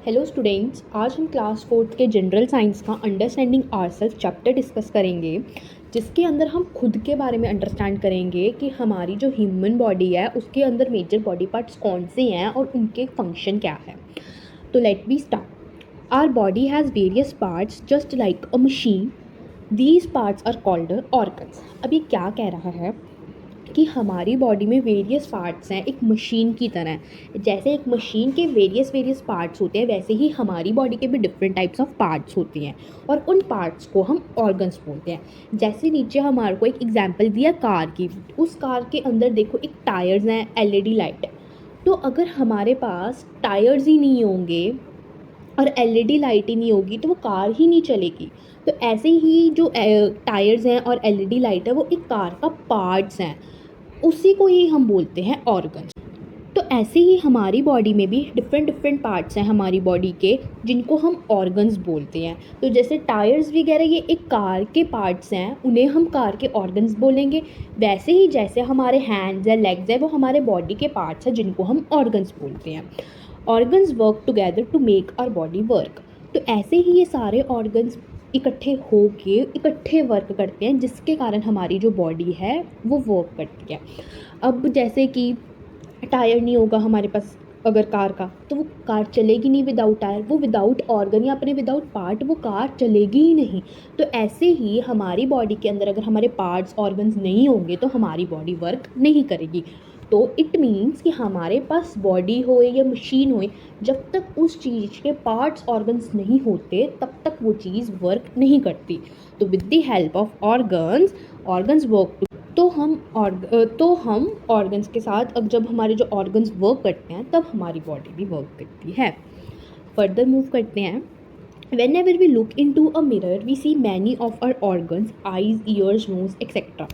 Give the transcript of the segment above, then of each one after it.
Hello students, आज हम class fourth के जनरल साइंस का अंडरस्टैंडिंग आवरसेल्फ चैप्टर डिस्कस करेंगे, जिसके अंदर हम खुद के बारे में अंडरस्टैंड करेंगे कि हमारी जो ह्यूमन बॉडी है उसके अंदर मेजर बॉडी पार्ट्स कौन से हैं और उनके फंक्शन क्या है। तो let be start. Our body has various parts just like a machine. These parts are called organs. अब ये क्या कह रहा है कि हमारी बॉडी में वेरियस पार्ट्स हैं, एक मशीन की तरह। जैसे एक मशीन के वेरियस पार्ट्स होते हैं, वैसे ही हमारी बॉडी के भी डिफरेंट टाइप्स ऑफ पार्ट्स होती हैं और उन पार्ट्स को हम ऑर्गन्स बोलते हैं। जैसे नीचे हमारे को एक एग्जांपल दिया कार की, उस कार के अंदर देखो एक टायर्स हैं, एलईडी लाइट है। तो अगर हमारे पास टायर्स ही नहीं होंगे और एलईडी लाइट ही नहीं होगी तो वो कार ही नहीं चलेगी। तो ऐसे ही जो टायर्स हैं और एलईडी लाइट है वो एक कार का पार्ट्स हैं, उसी को ही हम बोलते हैं ऑर्गन्स। तो ऐसे ही हमारी बॉडी में भी डिफरेंट डिफरेंट पार्ट्स हैं हमारी बॉडी के, जिनको हम ऑर्गन्स बोलते हैं। तो जैसे टायर्स वगैरह ये एक कार के पार्ट्स हैं, उन्हें हम कार के ऑर्गन्स बोलेंगे। वैसे ही जैसे हमारे हैंड्स है, लेग्स है, वो हमारे बॉडी के पार्ट्स हैं जिनको हम ऑर्गन्स बोलते हैं। Organs work together to make our body work. तो ऐसे ही ये सारे ऑर्गन्स इकट्ठे वर्क करते हैं, जिसके कारण हमारी जो बॉडी है वो वर्क करती है। अब जैसे कि टायर नहीं होगा हमारे पास अगर कार का, तो वो कार चलेगी नहीं विदाउट टायर। वो विदाउट ऑर्गन या अपने विदाउट पार्ट वो कार चलेगी ही नहीं। तो ऐसे ही हमारी बॉडी के अंदर अगर हमारे पार्ट्स ऑर्गन्स नहीं होंगे तो हमारी बॉडी वर्क नहीं करेगी। तो इट मीन्स कि हमारे पास बॉडी हो या मशीन हो, जब तक उस चीज़ के पार्ट्स ऑर्गन्स नहीं होते तब तक वो चीज़ वर्क नहीं करती। तो with the help of organs work. तो हम ऑर्गन्स के साथ, अब जब हमारे जो ऑर्गन्स वर्क करते हैं तब हमारी बॉडी भी वर्क करती है। फर्दर मूव करते हैं। Whenever we look into a mirror, we see many of our organs, eyes, ears, nose, etc.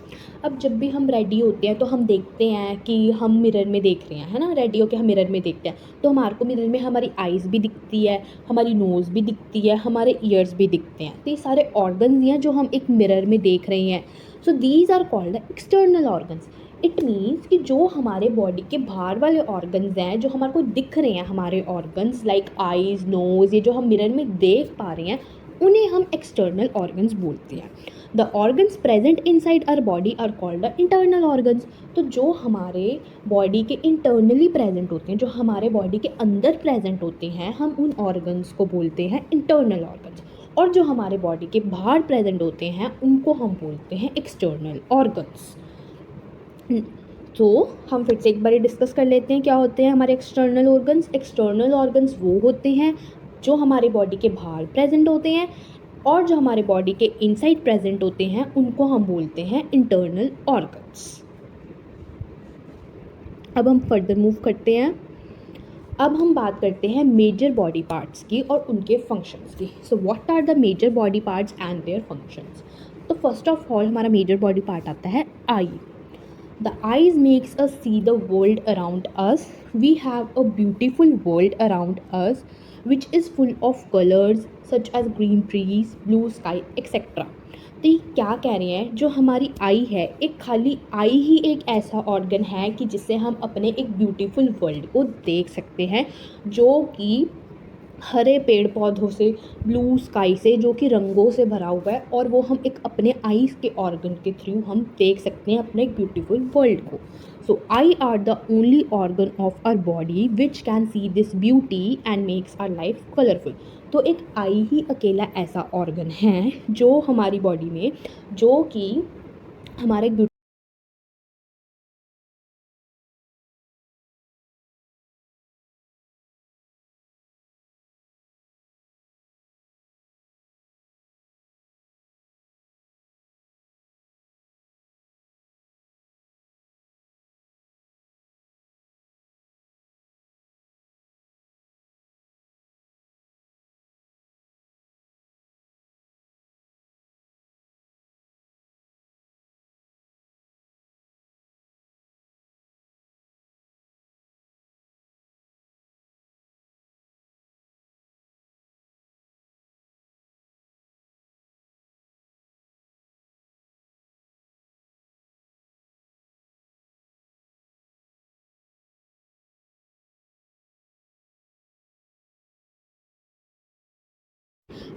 अब जब भी हम रेडी होते हैं तो हम देखते हैं कि हम मिरर में देख रहे हैं, है ना। रेडी होकर हम मिरर में देखते हैं तो हमारे को मिरर में हमारी आइज़ भी दिखती है, हमारी नोज़ भी दिखती है, हमारे ईयर्स भी दिखते हैं। तो ये सारे ऑर्गन्स हैं जो हम एक मिरर में देख रहे हैं। So these are called external organs. It means कि जो हमारे बॉडी के बाहर वाले ऑर्गन्स हैं, जो हमारे को दिख रहे हैं, हमारे ऑर्गन्स लाइक आइज़, नोज़, ये जो हम मिरर में देख पा रहे हैं, उन्हें हम एक्सटर्नल ऑर्गन्स बोलते हैं। The organs present inside our body are called the internal organs. तो जो हमारे बॉडी के इंटरनली प्रेजेंट होते हैं, जो हमारे बॉडी के अंदर प्रेजेंट होते हैं, हम उन ऑर्गन्स को बोलते हैं इंटरनल ऑर्गन्स। और जो हमारे बॉडी के बाहर प्रेजेंट होते हैं उनको हम बोलते हैं एक्सटर्नल ऑर्गन्स। तो हम फिर से एक बार डिस्कस कर लेते हैं क्या होते हैं हमारे एक्सटर्नल ऑर्गन्स। एक्सटर्नल ऑर्गन्स वो होते हैं जो हमारे बॉडी के बाहर प्रेजेंट होते हैं, और जो हमारे बॉडी के इनसाइड प्रेजेंट होते हैं उनको हम बोलते हैं इंटरनल ऑर्गन्स। अब हम फर्दर मूव करते हैं। अब हम बात करते हैं मेजर बॉडी पार्ट्स की और उनके फंक्शंस की। So what are the major body parts and their functions. तो फर्स्ट ऑफ ऑल हमारा मेजर बॉडी पार्ट आता है आई। The eyes makes us see the world around us. We have a beautiful world around us, which is full of colors such as green trees, blue sky, etc. तो ये क्या कह रहे हैं, जो हमारी आई है, एक खाली आई ही एक ऐसा ऑर्गन है कि जिससे हम अपने एक ब्यूटीफुल वर्ल्ड को देख सकते हैं, जो कि हरे पेड़ पौधों से, ब्लू स्काई से, जो कि रंगों से भरा हुआ है, और वो हम एक अपने आईज़ के ऑर्गन के थ्रू हम देख सकते हैं अपने एक ब्यूटीफुल वर्ल्ड को। So eye are the only organ of our body which can see this beauty and makes our life colourful. तो एक आई ही अकेला ऐसा ऑर्गन है जो हमारी बॉडी में, जो कि हमारे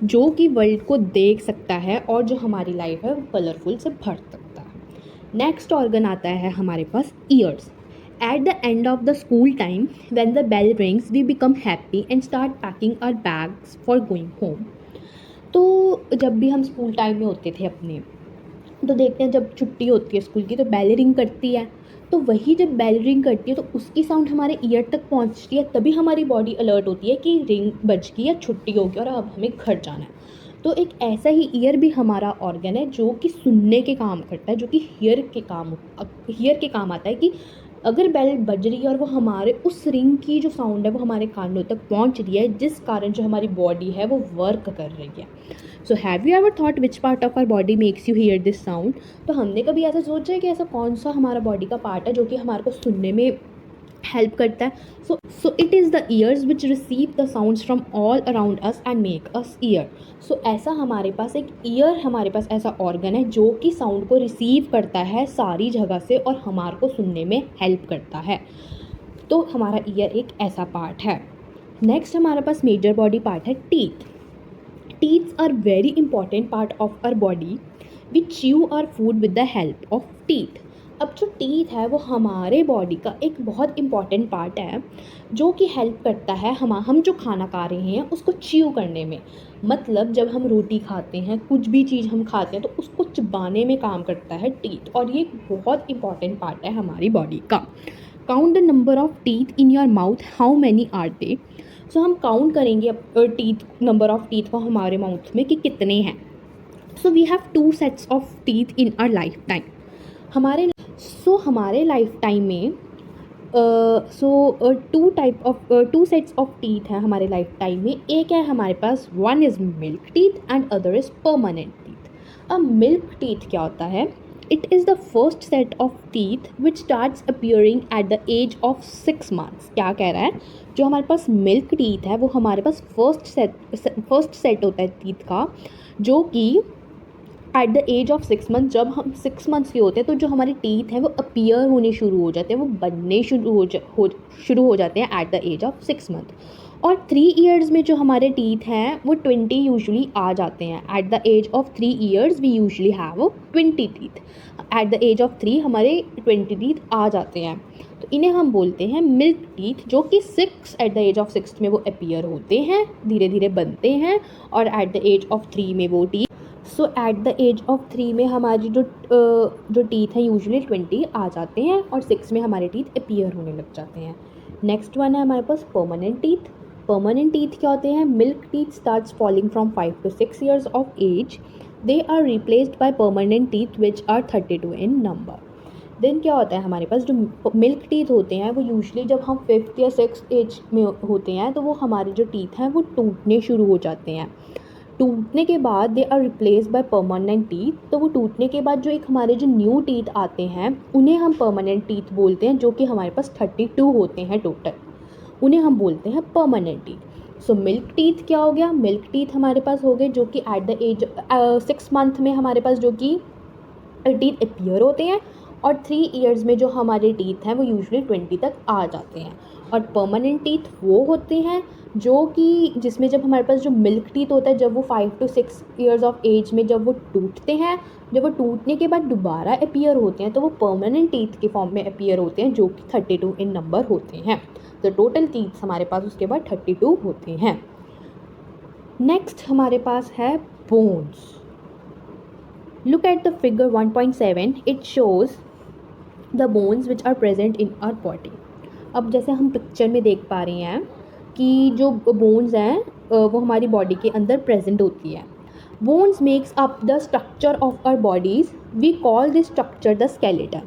जो कि वर्ल्ड को देख सकता है और जो हमारी लाइफ है वो कलरफुल से भर सकता है। नेक्स्ट ऑर्गन आता है हमारे पास ears. At the end of the school time when the bell rings we become happy and start packing our bags for going home. तो जब भी हम स्कूल टाइम में होते थे अपने, तो देखते हैं जब छुट्टी होती है स्कूल की तो बेल रिंग करती है, तो वही जब बेल रिंग करती है तो उसकी साउंड हमारे ईयर तक पहुंचती है, तभी हमारी बॉडी अलर्ट होती है कि रिंग बज गई या छुट्टी हो गई और अब हमें घर जाना है। तो एक ऐसा ही ईयर भी हमारा ऑर्गन है जो कि सुनने के काम करता है, जो कि हीयर के काम आता है कि अगर बेल बज रही है और वो हमारे उस रिंग की जो साउंड है वो हमारे कानों तक पहुंच रही है, जिस कारण जो हमारी बॉडी है वो वर्क कर रही है। So have you ever thought which part of our body makes you hear this sound? तो हमने कभी ऐसा सोचा है कि ऐसा कौन सा हमारा बॉडी का पार्ट है जो कि हमारे को सुनने में हेल्प करता है? So it is the ears which receive the sounds from all around us and make us ear. सो ऐसा हमारे पास एक ईयर, हमारे पास ऐसा ऑर्गन है जो कि साउंड को रिसीव करता है सारी जगह से और हमारे को सुनने में हेल्प करता है। तो हमारा ईयर एक ऐसा पार्ट है। नेक्स्ट हमारे पास मेजर बॉडी पार्ट है teeth. Teeth are very important part of our body. We chew our food with the help of teeth. अब जो टीथ है वो हमारे बॉडी का एक बहुत इम्पॉर्टेंट पार्ट है जो कि हेल्प करता है हम जो खाना खा रहे हैं उसको च्यू करने में। मतलब जब हम रोटी खाते हैं, कुछ भी चीज़ हम खाते हैं तो उसको चबाने में काम करता है टीथ, और ये बहुत इम्पॉर्टेंट पार्ट है हमारी बॉडी का। Count the number of teeth in your mouth, how many are they? So हम काउंट करेंगे नंबर ऑफ टीथ को हमारे माउथ में कि कितने हैं। So we have 2 sets of teeth in our life time. हमारे लाइफ टाइम में 2 सेट्स ऑफ टीथ हैं हमारे लाइफ टाइम में। एक है हमारे पास, one is milk teeth and other is permanent teeth. अब मिल्क टीथ क्या होता है? It is the first set of teeth which starts appearing at the age of 6 months। क्या कह रहा है? जो हमारे पास मिल्क टीथ है वो हमारे पास फर्स्ट सेट होता है टीथ का, जो कि at the age of 6 month, जब हम 6 मंथ्स के होते हैं तो जो हमारे टीथ हैं वो अपीयर होने शुरू हो जाते हैं, वो बनने शुरू हो जाते हैं at the age of 6 month. और 3 ईयर्स में जो हमारे टीथ हैं वो 20 यूजुअली आ जाते हैं। At the age of 3 years we usually have 20 teeth. At the age of 3 हमारे 20 टीथ आ जाते हैं, तो इन्हें हम बोलते हैं मिल्क टीथ, जो कि एट द एज ऑफ 6 में वो अपीयर होते हैं, धीरे धीरे बनते हैं, और एट द एज ऑफ 3 में वो teeth at the age of 3 में हमारी जो टीथ हैं यूजुअली 20 आ जाते हैं और 6 में हमारे टीथ अपीयर होने लग जाते हैं। नेक्स्ट वन है हमारे पास परमानेंट टीथ। परमानेंट टीथ क्या होते हैं? Milk teeth starts falling from 5 to 6 years of age. They are replaced by permanent teeth which are 32 in number. Then क्या होता है हमारे पास, जो मिल्क टीथ होते हैं वो यूजुअली जब हम 5th या 6th एज में होते हैं तो वो हमारे जो टीथ हैं वो टूटने शुरू हो जाते हैं। टूटने के बाद they are replaced by permanent teeth. तो वो टूटने के बाद जो एक हमारे जो न्यू टीथ आते हैं उन्हें हम परमानेंट टीथ बोलते हैं, जो कि हमारे पास 32 होते हैं टोटल, उन्हें हम बोलते हैं permanent teeth. So milk teeth क्या हो गया? मिल्क टीथ हमारे पास हो गए जो कि एट द एज 6 मंथ में हमारे पास जो कि टीथ अपीयर होते हैं, और 3 ईयर्स में जो हमारे टीथ हैं वो यूजुअली 20 तक आ जाते हैं। और परमानेंट टीथ वो होते हैं जो कि जिसमें जब हमारे पास जो मिल्क टीथ होता है, जब वो 5 to 6 ईयर्स ऑफ एज में जब वो टूटते हैं, जब वो टूटने के बाद दोबारा अपीयर होते हैं तो वो परमानेंट टीथ के फॉर्म में अपीयर होते हैं, जो कि 32 इन नंबर होते हैं। तो टोटल टीथ हमारे पास उसके बाद 32 होते हैं। नेक्स्ट हमारे पास है bones. Look at the figure 1.7, it shows the bones which are present in our body. अब जैसे हम पिक्चर में देख पा रहे हैं कि जो बोन्स हैं वो हमारी बॉडी के अंदर प्रेजेंट होती है। Bones makes up the structure of our bodies, we call this structure the skeleton.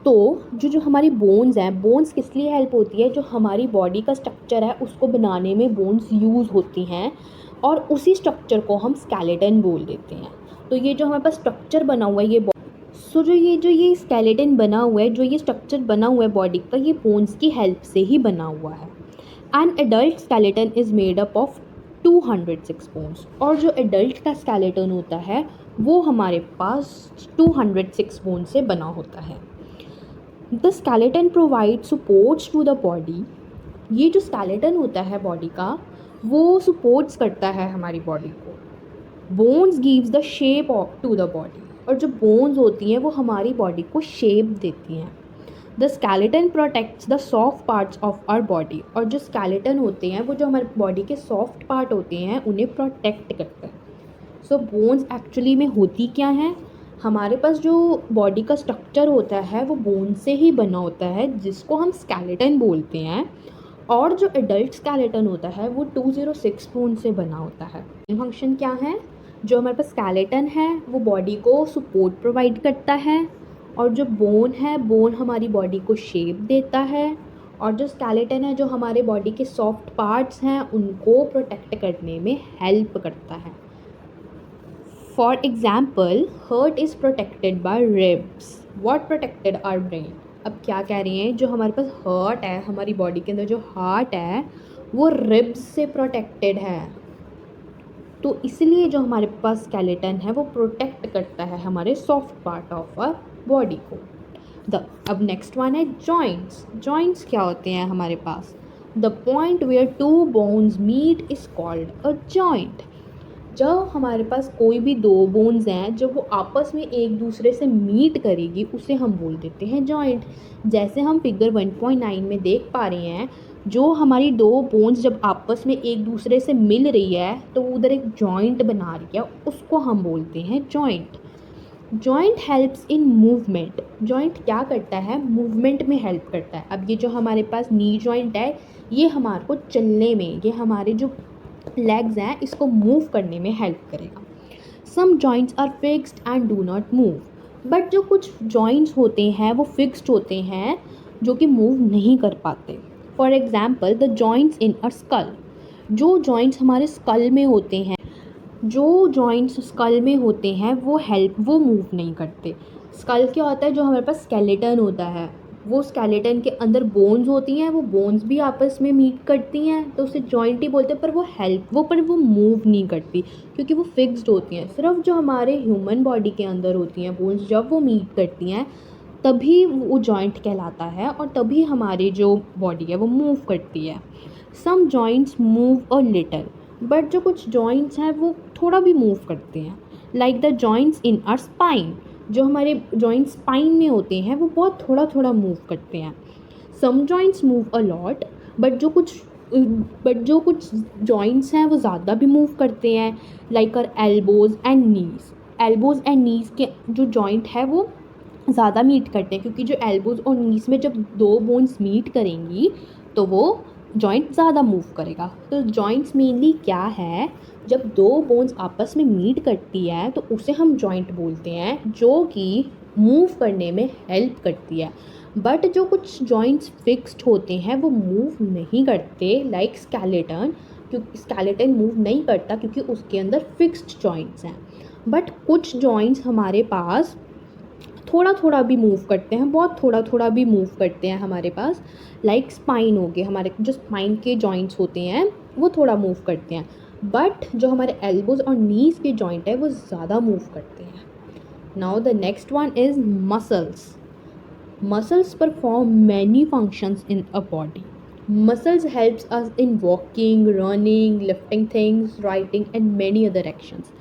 तो जो हमारी बोन्स हैं, बोन्स किस लिए हेल्प होती है? जो हमारी बॉडी का स्ट्रक्चर है उसको बनाने में बोन्स यूज़ होती हैं, और उसी स्ट्रक्चर को हम स्केलेटन बोल देते हैं। तो ये जो हमारे पास स्ट्रक्चर बना हुआ है जो ये स्केलेटन बना हुआ है, जो ये स्ट्रक्चर बना हुआ है बॉडी का, ये बोन्स की हेल्प से ही बना हुआ है। An adult skeleton is made up of 206 bones. और जो एडल्ट का स्केलेटन होता है वो हमारे पास 206 बोन से बना होता है। The skeleton provide supports to the body. ये जो स्केलेटन होता है बॉडी का वो सपोर्ट्स करता है हमारी बॉडी को। Bones gives the shape to the body, और जो बोन्स होती हैं वो हमारी बॉडी को शेप देती हैं। The skeleton protects the soft parts of our body, और जो स्केलेटन होते हैं वो जो हमारे बॉडी के सॉफ्ट पार्ट होते हैं उन्हें प्रोटेक्ट करते हैं। सो बोन्स एक्चुअली में होती क्या हैं, हमारे पास जो बॉडी का स्ट्रक्चर होता है वो बोन से ही बना होता है, जिसको हम स्केलेटन बोलते हैं। और जो एडल्ट स्केलेटन होता है वो 206 बोन से बना होता है। फंक्शन क्या है, जो हमारे पास स्केलेटन है वो बॉडी को सपोर्ट प्रोवाइड करता है, और जो बोन है, बोन हमारी बॉडी को शेप देता है, और जो स्केलेटन है जो हमारे बॉडी के सॉफ्ट पार्ट्स हैं उनको प्रोटेक्ट करने में हेल्प करता है। For example, heart is protected by ribs, what protected our brain. अब क्या कह रही हैं, जो हमारे पास हार्ट है, हमारी बॉडी के अंदर जो हार्ट है वो रिब्स से प्रोटेक्टेड है, तो इसलिए जो हमारे पास स्केलेटन है वो प्रोटेक्ट करता है हमारे soft part of our body को। अब नेक्स्ट वन है जॉइंट्स। जॉइंट्स क्या होते हैं हमारे पास, the point where two bones meet is called a joint. जब हमारे पास कोई भी दो बोन्स हैं जब वो आपस में एक दूसरे से मीट करेगी उसे हम बोल देते हैं जॉइंट। जैसे हम फिगर 1.9 में देख पा रहे हैं, जो हमारी दो बोन्स जब आपस में एक दूसरे से मिल रही है तो उधर एक जॉइंट बना रही है, उसको हम बोलते हैं joint. Joint helps in movement. Joint क्या करता है, मूवमेंट में हेल्प करता है। अब ये जो हमारे पास नी जॉइंट है ये हमारे को चलने में, ये हमारे जो लेग्स हैं इसको मूव करने में हेल्प करेगा। Some joints are fixed and do not move, but जो कुछ जॉइंट्स होते हैं वो फिक्स्ड होते हैं जो कि मूव नहीं कर पाते। For example, the joints in a skull. जो जॉइंट्स हमारे स्कल में होते हैं, जो जॉइंट्स स्कल में होते हैं वो मूव नहीं करते। स्कल क्या होता है, जो हमारे पास स्केलेटन होता है, वो स्केलेटन के अंदर बोन्स होती हैं, वो बोन्स भी आपस में मीट करती हैं तो उसे जॉइंट ही बोलते हैं, पर वो मूव नहीं करती क्योंकि वो फिक्स्ड होती हैं। सिर्फ जो हमारे ह्यूमन बॉडी के अंदर होती हैं बोन्स, जब वो मीट करती हैं तभी वो जॉइंट कहलाता है और तभी हमारी जो बॉडी है वो मूव करती है। Some joints move a little, but जो कुछ जॉइंट्स हैं वो थोड़ा भी मूव करते हैं। Like the joints in our spine. जो हमारे जॉइंट्स स्पाइन में होते हैं वो बहुत थोड़ा थोड़ा मूव करते हैं। Some joints move a lot, but जो कुछ जॉइंट्स हैं वो ज़्यादा भी मूव करते हैं। Like our elbows and knees. Elbows and knees के जो जॉइंट है वो ज़्यादा मीट करते हैं, क्योंकि जो एल्बोज़ और नीज़ में जब दो बोन्स मीट करेंगी तो वो जॉइंट ज़्यादा मूव करेगा। तो जॉइंट्स मेनली क्या है, जब दो बोन्स आपस में मीट करती है तो उसे हम जॉइंट बोलते हैं, जो कि मूव करने में हेल्प करती है। बट जो कुछ जॉइंट्स फिक्स्ड होते हैं वो मूव नहीं करते, लाइक स्केलेटन, क्योंकि स्केलेटन मूव नहीं करता क्योंकि उसके अंदर फिक्स्ड जॉइंट्स हैं। बट कुछ जॉइंट्स हमारे पास थोड़ा थोड़ा भी मूव करते हैं, बहुत थोड़ा थोड़ा भी मूव करते हैं हमारे पास। लाइक स्पाइन हो गए, हमारे जो स्पाइन के जॉइंट्स होते हैं वो थोड़ा मूव करते हैं, बट जो हमारे एल्बोज़ और नीज़ के जॉइंट है वो ज़्यादा मूव करते हैं। Now the next one is muscles. Muscles perform many functions in a body. Muscles helps us in walking, running, lifting things, writing and many other actions.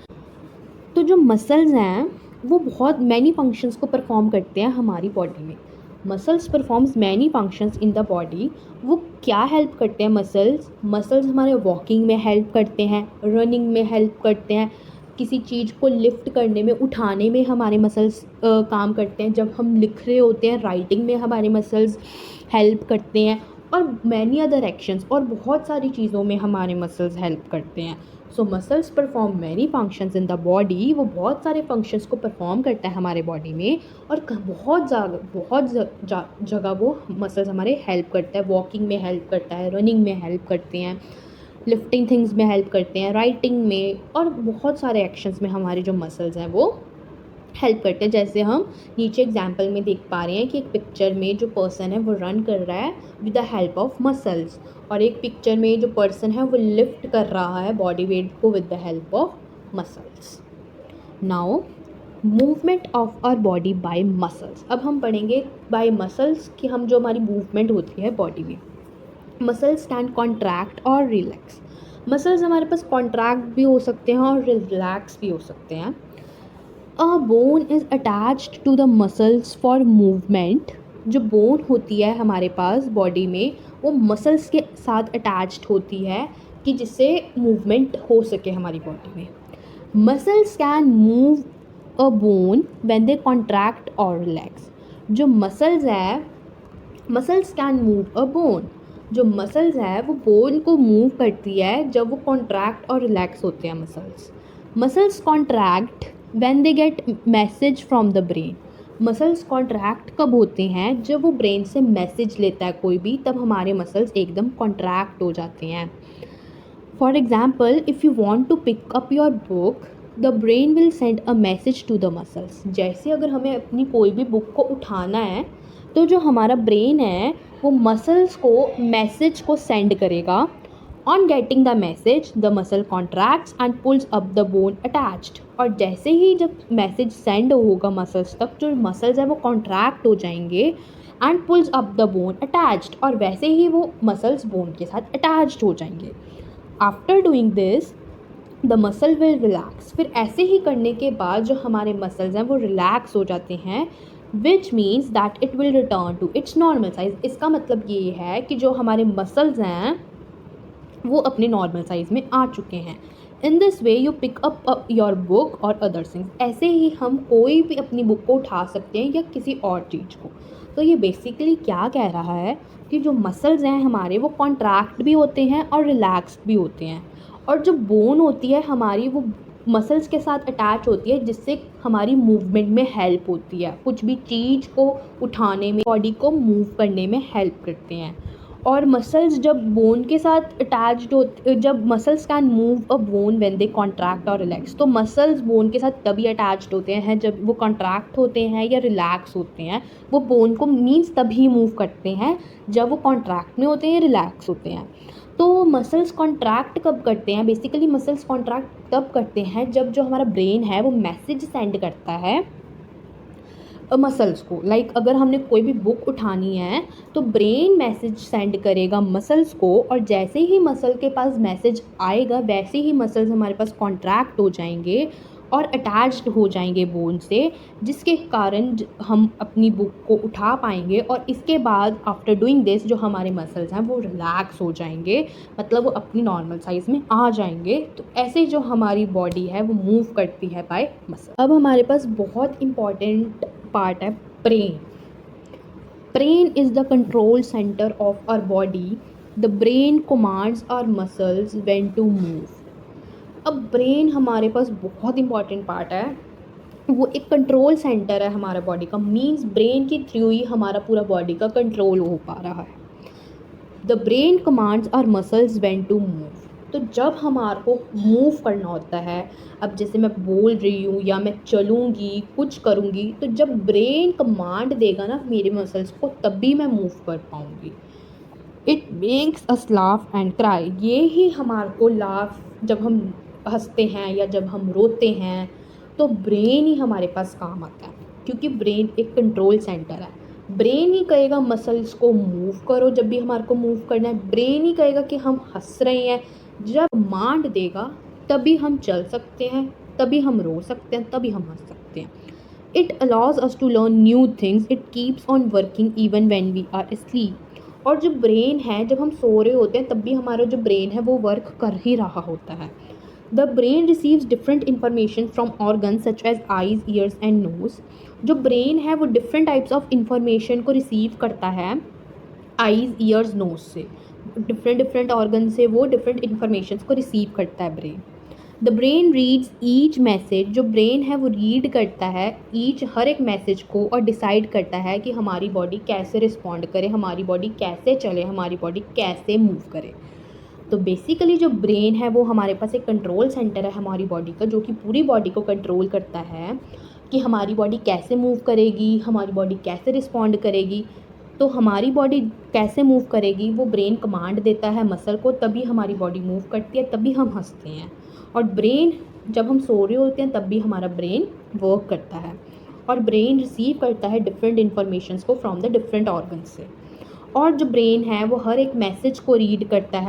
तो जो मसल्स हैं वो बहुत मैनी फंक्शंस को परफॉर्म करते हैं हमारी बॉडी में। Muscles performs many functions in the body. वो क्या हेल्प करते हैं मसल्स हमारे वॉकिंग में हेल्प करते हैं, रनिंग में हेल्प करते हैं, किसी चीज़ को लिफ्ट करने में, उठाने में हमारे मसल्स काम करते हैं। जब हम लिख रहे होते हैं, राइटिंग में हमारे मसल्स हेल्प करते हैं, और मैनी अदर एक्शंस, और बहुत सारी चीज़ों में हमारे मसल्स हेल्प करते हैं। So muscles perform many functions in the body. वो बहुत सारे फंक्शंस को परफॉर्म करता है हमारे बॉडी में, और बहुत जगह वो मसल्स हमारे हेल्प करता है। वॉकिंग में हेल्प करता है, रनिंग में हेल्प करते हैं, लिफ्टिंग थिंग्स में हेल्प करते हैं, राइटिंग में, और बहुत सारे एक्शंस में हमारे जो मसल्स हैं वो हेल्प करते हैं। जैसे हम नीचे एग्जाम्पल में देख पा रहे हैं कि एक पिक्चर में जो पर्सन है वो रन कर रहा है with the help of muscles, और एक पिक्चर में जो पर्सन है वो लिफ्ट कर रहा है बॉडी वेट को with the help of muscles. Now movement of our body by muscles. अब हम पढ़ेंगे बाय मसल्स कि जो हमारी मूवमेंट होती है बॉडी में। मसल्स कैन कॉन्ट्रैक्ट और रिलैक्स। मसल्स हमारे पास कॉन्ट्रैक्ट भी हो सकते हैं और रिलैक्स भी हो सकते हैं। A bone is attached to the muscles for movement. जो बोन होती है हमारे पास बॉडी में, वो मसल्स के साथ अटैच्ड होती है कि जिससे मूवमेंट हो सके हमारी बॉडी में। Muscles can move a bone when they contract और रिलैक्स। जो मसल्स है, muscles can move a bone. जो मसल्स है वो बोन को मूव करती है जब वो कॉन्ट्रैक्ट और रिलैक्स होते हैं muscles. Muscles contract when they get message from the brain. Muscles contract कब होते हैं? जब वो ब्रेन से मैसेज लेता है कोई भी, तब हमारे मसल्स एकदम कॉन्ट्रैक्ट हो जाते हैं। For example, if you want to pick up your book, the brain will send a message to the muscles. जैसे अगर हमें अपनी कोई भी बुक को उठाना है, तो जो हमारा ब्रेन है वो मसल्स को मैसेज को सेंड करेगा। On getting the message the muscle contracts and pulls up the bone attached. और जैसे ही जब मैसेज सेंड होगा मसल्स तक, जो मसल्स है वो कॉन्ट्रैक्ट हो जाएंगे and pulls up the bone attached, और वैसे ही वो मसल्स बोन के साथ अटैच्ड हो जाएंगे। After doing this the muscle will relax. फिर ऐसे ही करने के बाद जो हमारे मसल्स हैं वो रिलैक्स हो जाते हैं, which means that it will return to its normal size. इसका मतलब ये है कि जो हमारे मसल्स हैं वो अपने नॉर्मल साइज़ में आ चुके हैं। In this way you pick up your book और अदर थिंग्स। ऐसे ही हम कोई भी अपनी बुक को उठा सकते हैं या किसी और चीज़ को। तो ये बेसिकली क्या कह रहा है कि जो मसल्स हैं हमारे वो कॉन्ट्रैक्ट भी होते हैं और रिलैक्स भी होते हैं। और जो बोन होती है हमारी, वो मसल्स के साथ अटैच होती है, जिससे हमारी मूवमेंट में हेल्प होती है। कुछ भी चीज़ को उठाने में, बॉडी को मूव करने में हेल्प करते हैं। और मसल्स जब बोन के साथ अटैच्ड होते, जब muscles can move a bone when they contract और रिलैक्स, तो मसल्स बोन के साथ तभी अटैच्ड होते हैं जब वो कॉन्ट्रैक्ट होते हैं या रिलैक्स होते हैं। वो बोन को मीन्स तभी मूव करते हैं जब वो कॉन्ट्रैक्ट में होते हैं, रिलैक्स होते हैं। तो मसल्स कॉन्ट्रैक्ट कब करते हैं? बेसिकली मसल्स कॉन्ट्रैक्ट तब करते हैं जब जो हमारा ब्रेन है वो मैसेज सेंड करता है मसल्स को। लाइक अगर हमने कोई भी बुक उठानी है तो ब्रेन मैसेज सेंड करेगा मसल्स को, और जैसे ही मसल के पास मैसेज आएगा वैसे ही मसल्स हमारे पास कॉन्ट्रैक्ट हो जाएंगे और अटैच्ड हो जाएंगे बोन से, जिसके कारण हम अपनी बुक को उठा पाएंगे। और इसके बाद आफ्टर डूइंग दिस जो हमारे मसल्स हैं वो रिलैक्स हो जाएंगे, मतलब वो अपनी नॉर्मल साइज़ में आ जाएंगे। तो ऐसे जो हमारी बॉडी है वो मूव करती है बाय मसल। अब हमारे पास बहुत इंपॉर्टेंट पार्ट है brain. Brain is the control centre of our body. The brain commands our muscles when to move. अब ब्रेन हमारे पास बहुत इंपॉर्टेंट पार्ट है। वो एक कंट्रोल सेंटर है हमारा बॉडी का। मीन्स ब्रेन के थ्रू ही हमारा पूरा बॉडी का कंट्रोल हो पा रहा है। The brain commands our muscles when to move. तो जब हमारे को मूव करना होता है, अब जैसे मैं बोल रही हूँ या मैं चलूँगी, कुछ करूँगी, तो जब ब्रेन कमांड देगा ना मेरे मसल्स को, तभी मैं मूव कर पाऊँगी। It makes us laugh and cry. ये ही हमारे को लाफ, जब हम हंसते हैं या जब हम रोते हैं, तो ब्रेन ही हमारे पास काम आता है, क्योंकि ब्रेन एक कंट्रोल सेंटर है। ब्रेन ही कहेगा मसल्स को मूव करो जब भी हमारे को मूव करना है। ब्रेन ही कहेगा कि हम हंस रहे हैं, जब कमांड देगा तभी हम चल सकते हैं, तभी हम रो सकते हैं, तभी हम हंस सकते हैं। It allows us to learn new things. It keeps on working even when we are asleep। और जो ब्रेन है, जब हम सो रहे होते हैं तब भी हमारा जो ब्रेन है वो वर्क कर ही रहा होता है। The brain receives different information from organs such as eyes, ears and nose. जो ब्रेन है वो डिफरेंट टाइप्स ऑफ इंफॉर्मेशन को रिसीव करता है आइज, ईयर्स, नोज से। डिफरेंट डिफरेंट ऑर्गन से वो डिफरेंट इंफॉर्मेशन को रिसीव करता है brain. The brain reads each message. जो ब्रेन है वो रीड करता है ईच, हर एक मैसेज को, और डिसाइड करता है कि हमारी बॉडी कैसे रिस्पॉन्ड करे, हमारी बॉडी कैसे चले, हमारी बॉडी कैसे मूव करे। तो बेसिकली जो ब्रेन है वो हमारे पास एक कंट्रोल सेंटर है हमारी बॉडी का, जो कि पूरी बॉडी को कंट्रोल करता है कि हमारी बॉडी कैसे मूव करेगी, हमारी बॉडी कैसे रिस्पॉन्ड करेगी। तो हमारी बॉडी कैसे मूव करेगी वो ब्रेन कमांड देता है मसल को, तभी हमारी बॉडी मूव करती है, तभी हम हंसते हैं। और ब्रेन, जब हम सो रहे होते हैं तब भी हमारा ब्रेन वर्क करता है, और ब्रेन रिसीव करता है डिफरेंट इन्फॉर्मेशंस को फ्रॉम द डिफरेंट ऑर्गन्स से। और जो ब्रेन है वो हर एक मैसेज को रीड करता है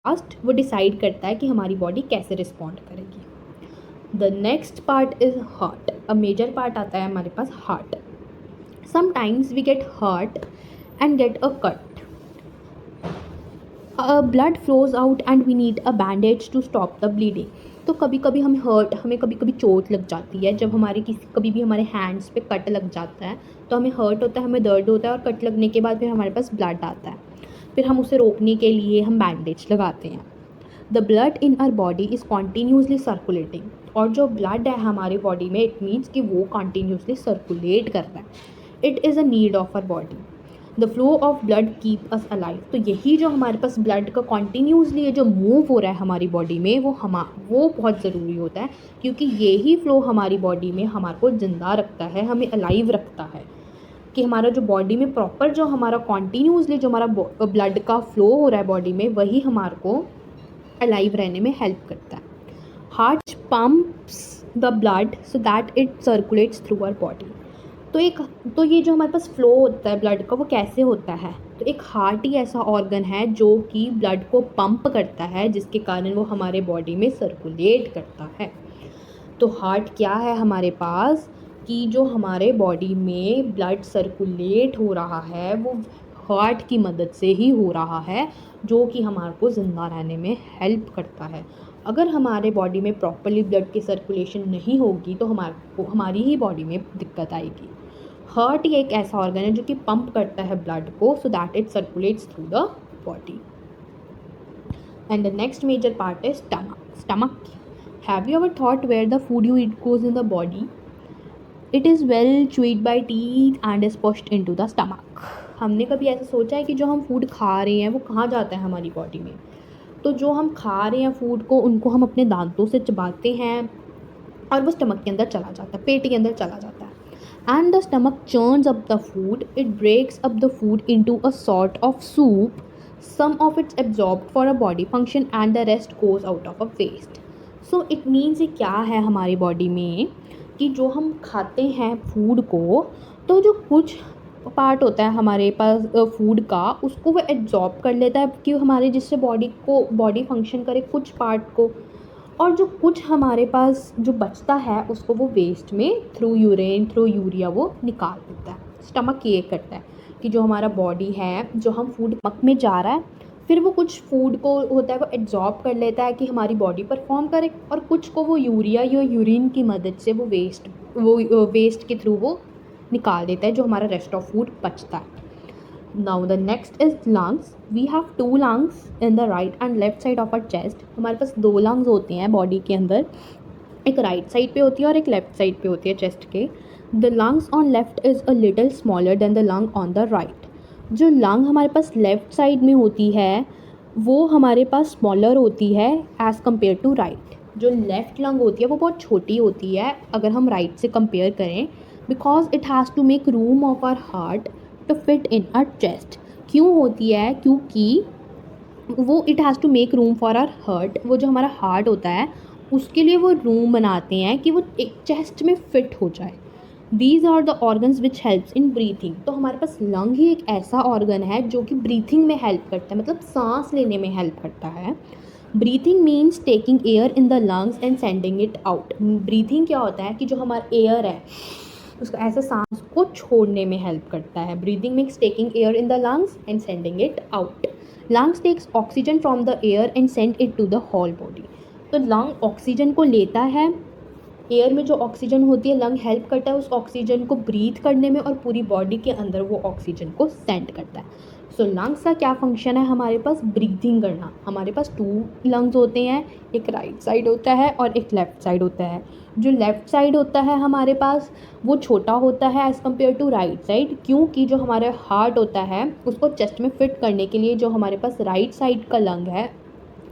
फास्ट वो डिसाइड करता है कि हमारी बॉडी कैसे रिस्पॉन्ड करेगी। The next part is heart. A major part आता है हमारे पास heart. Sometimes we get hurt and get a cut, blood flows out and we need a bandage to stop the bleeding. तो कभी कभी हमें कभी कभी चोट लग जाती है, जब हमारे कभी भी हमारे हैंड्स पे कट लग जाता है तो हमें हर्ट होता है, हमें दर्द होता है, और कट लगने के बाद फिर हमारे पास ब्लड आता है, फिर हम उसे रोकने के लिए हम बैंडेज लगाते हैं। The blood in our body is continuously circulating. और जो ब्लड है हमारी बॉडी में, इट मीन्स कि वो कॉन्टीन्यूसली सर्कुलेट कर रहा है। It is a need of our body. The flow of blood keep us alive. तो यही जो हमारे पास ब्लड का कॉन्टीन्यूसली जो मूव हो रहा है हमारी बॉडी में, वो बहुत ज़रूरी होता है, क्योंकि यही फ्लो हमारी बॉडी में हमारे को ज़िंदा रखता है, हमें अलाइव रखता है, कि हमारा जो बॉडी में प्रॉपर जो हमारा कॉन्टीन्यूसली जो हमारा ब्लड का फ्लो हो रहा है बॉडी में, वही हमारे को अलाइव रहने में हेल्प करता है। Heart pumps the blood so that it circulates through our body. तो ये जो हमारे पास फ्लो होता है ब्लड का, वो कैसे होता है? तो एक हार्ट ही ऐसा ऑर्गन है जो कि ब्लड को पंप करता है, जिसके कारण वो हमारे बॉडी में सर्कुलेट करता है। तो हार्ट क्या है हमारे पास, कि जो हमारे बॉडी में ब्लड सर्कुलेट हो रहा है वो हार्ट की मदद से ही हो रहा है, जो कि हमारे को ज़िंदा रहने में हेल्प करता है। अगर हमारे बॉडी में प्रॉपरली ब्लड की सर्कुलेशन नहीं होगी तो हमारी ही बॉडी में दिक्कत आएगी। हार्ट ही एक ऐसा ऑर्गन है जो कि पंप करता है ब्लड को, so that it circulates through the body. And the next major part is stomach. Have you ever thought where the food you eat goes in the body? It is well chewed by teeth and is pushed into the stomach. हमने कभी ऐसा सोचा है कि जो हम food खा रहे हैं वो कहाँ जाता है हमारी बॉडी में? तो जो हम खा रहे हैं फूड को, उनको हम अपने दांतों से चबाते हैं और वो स्टमक के अंदर चला जाता है, पेट के अंदर चला जाता है। And the stomach churns up the food, it breaks up the food into a sort of soup, some of it's absorbed for a body function and the rest goes out of a waste. So it means ये क्या है हमारी body में, कि जो हम खाते हैं फूड को, तो जो कुछ पार्ट होता है हमारे पास फूड का, उसको वो एब्जॉर्ब कर लेता है कि हमारे जिससे बॉडी फंक्शन करे कुछ पार्ट को, और जो कुछ हमारे पास जो बचता है उसको वो वेस्ट में थ्रू यूरिन थ्रू यूरिया वो निकाल देता है। स्टमक ये करता है कि जो हमारा बॉडी है, जो हम फूड स्टमक में जा रहा है, फिर वो कुछ फूड को होता है वो एब्जॉर्ब कर लेता है कि हमारी बॉडी परफॉर्म करे, और कुछ को वो यूरिया या यूरिन की मदद से वो वेस्ट के थ्रू वो निकाल देता है, जो हमारा रेस्ट ऑफ फूड बचता है। Now the next is lungs. We have two lungs in the right and left side of our chest. हमारे पास दो lungs होते हैं बॉडी के अंदर, एक राइट साइड पे होती है और एक लेफ्ट साइड पे होती है चेस्ट के। The lungs on left is a little smaller than the lung on the right. जो लंग हमारे पास लेफ्ट साइड में होती है वो हमारे पास स्मॉलर होती है एज़ कम्पेयर टू राइट। जो लेफ़्ट लंग होती है वो बहुत छोटी होती है अगर हम राइट से कंपेयर करें, because it has to make room of our heart to fit in our chest. क्यों होती है? क्योंकि वो it has to make room for our heart, वो जो हमारा हार्ट होता है उसके लिए वो रूम बनाते हैं कि वो एक चेस्ट में फिट हो जाए। These are the organs which helps in breathing. तो हमारे पास लंग ही एक ऐसा ऑर्गन है जो कि ब्रीथिंग में हेल्प करता है, मतलब सांस लेने में हेल्प करता है। Breathing means taking air in the lungs and sending it out. Breathing क्या होता है कि जो हमारा एयर है उसको ऐसे सांस को छोड़ने में हेल्प करता है। Breathing means taking air in the lungs and sending it out. Lungs takes oxygen from the air and send it to the whole body. तो लंग ऑक्सीजन को लेता है, एयर में जो ऑक्सीजन होती है लंग हेल्प करता है उस ऑक्सीजन को ब्रीथ करने में, और पूरी बॉडी के अंदर वो ऑक्सीजन को सेंड करता है। सो लंग्स का क्या फंक्शन है हमारे पास? ब्रीथिंग करना। हमारे पास टू लंग्स होते हैं, एक राइट साइड होता है और एक लेफ़्ट साइड होता है। जो लेफ़्ट साइड होता है हमारे पास वो छोटा होता है as compared to right side, क्योंकि जो हमारा हार्ट होता है उसको चेस्ट में फिट करने के लिए जो हमारे पास राइट साइड का लंग है,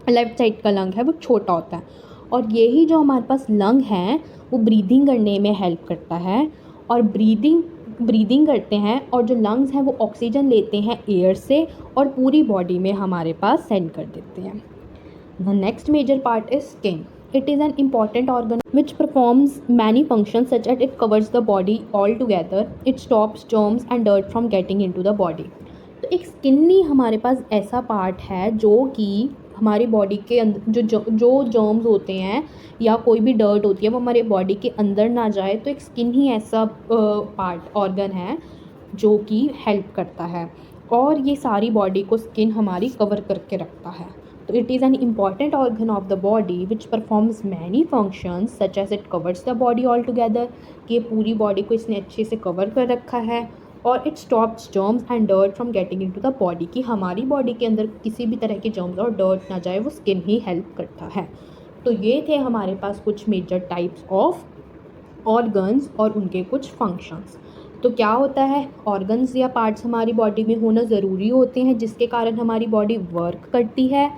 लेफ़्ट साइड का लंग है, वो छोटा होता है। और यही जो हमारे पास लंग हैं वो ब्रीदिंग करने में हेल्प करता है, और ब्रीदिंग करते हैं, और जो लंग्स हैं वो ऑक्सीजन लेते हैं एयर से और पूरी बॉडी में हमारे पास सेंड कर देते हैं। The next major part is skin. It is an important organ which performs many functions such as it covers the body all together. It stops germs and dirt from getting into the body. तो एक skin ही हमारे पास ऐसा part है जो कि हमारी body के अंदर जो जर्म्स होते हैं या कोई भी डर्ट होती है वो हमारे बॉडी के अंदर ना जाए। तो एक स्किन ही ऐसा पार्ट ऑर्गन है जो कि हेल्प करता है, और ये सारी बॉडी को स्किन हमारी कवर करके रखता है। तो it is an important organ of the body which performs many functions such as it covers the body all together, कि पूरी बॉडी को इसने अच्छे से कवर कर रखा है। और it stops germs and dirt from getting into the body, कि हमारी बॉडी के अंदर किसी भी तरह के जर्म्स और डर्ट ना जाए, वो स्किन ही हेल्प करता है। तो ये थे हमारे पास कुछ मेजर टाइप्स ऑफ ऑर्गन्स और उनके कुछ फंक्शंस। तो क्या होता है, ऑर्गन्स या पार्ट्स हमारी बॉडी में होना ज़रूरी होते हैं जिसके कारण हमारी बॉडी वर्क करती है।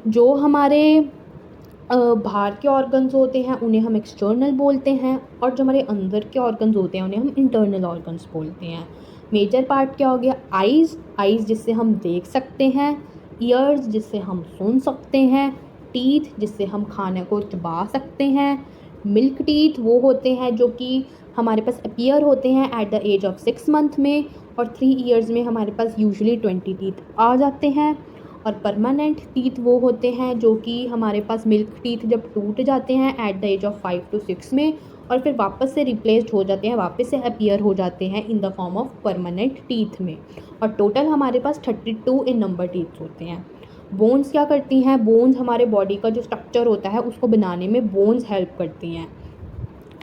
जो हमारे बाहर के ऑर्गन्स होते हैं उन्हें हम एक्सटर्नल बोलते हैं, और जो हमारे अंदर के ऑर्गन्स होते हैं उन्हें हम इंटरनल ऑर्गन्स बोलते हैं। मेजर पार्ट क्या हो गया, आइज़ जिससे हम देख सकते हैं, ईयर्स जिससे हम सुन सकते हैं, टीथ जिससे हम खाने को चबा सकते हैं, मिल्क टीथ वो होते हैं जो कि हमारे पास अपीयर होते हैं at the age of 6 month में, और 3 ईयर्स में हमारे पास यूजुअली 20 टीथ आ जाते हैं। और परमानेंट टीथ वो होते हैं जो कि हमारे पास मिल्क टीथ जब टूट जाते हैं at the age of 5 to 6 में, और फिर वापस से रिप्लेस्ड हो जाते हैं, वापस से अपीयर हो जाते हैं in the form of permanent teeth में। और टोटल हमारे पास 32 इन नंबर टीथ होते हैं। बोन्स क्या करती हैं, बोन्स हमारे बॉडी का जो स्ट्रक्चर होता है उसको बनाने में बोन्स हेल्प करती हैं।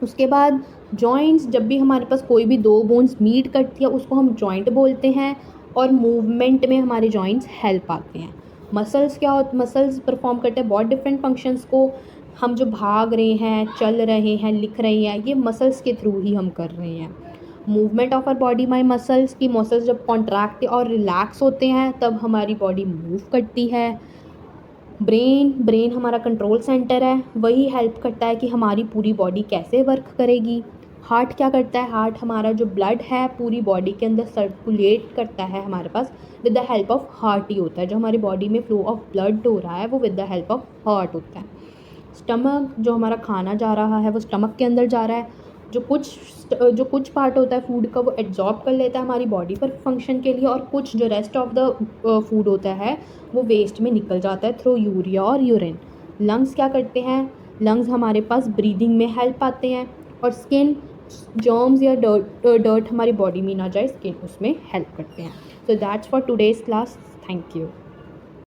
उसके बाद जॉइंट्स, जब भी हमारे पास कोई भी दो बोन्स मीट करती है उसको हम जॉइंट बोलते हैं, और मूवमेंट में हमारे जॉइंट्स हेल्प आते हैं। मसल्स क्या होते, मसल्स परफॉर्म करते हैं बहुत डिफरेंट फंक्शंस को। हम जो भाग रहे हैं, चल रहे हैं, लिख रहे हैं, ये मसल्स के थ्रू ही हम कर रहे हैं। Movement of our body by muscles, की मसल्स जब कॉन्ट्रैक्ट और रिलैक्स होते हैं तब हमारी बॉडी मूव करती है। ब्रेन हमारा कंट्रोल सेंटर है, वही हेल्प करता है कि हमारी पूरी बॉडी कैसे वर्क करेगी। हार्ट क्या करता है, हार्ट हमारा जो ब्लड है पूरी बॉडी के अंदर सर्कुलेट करता है हमारे पास, with the help of heart ही होता है। जो हमारी बॉडी में फ्लो ऑफ ब्लड हो रहा है वो with the help of heart होता है। स्टमक, जो हमारा खाना जा रहा है वो स्टमक के अंदर जा रहा है। जो कुछ पार्ट होता है फूड का वो एब्जॉर्ब कर लेता है हमारी बॉडी पर फंक्शन के लिए, और कुछ जो रेस्ट ऑफ द फूड होता है वो वेस्ट में निकल जाता है थ्रू यूरिया और यूरिन। लंग्स क्या करते हैं, लंग्स हमारे पास ब्रीदिंग में हेल्प आते हैं। और स्किन, जर्म्स या डर्ट हमारी बॉडी में ना जाए, स्किन उसमें हेल्प करते हैं। So that's for today's class. Thank you.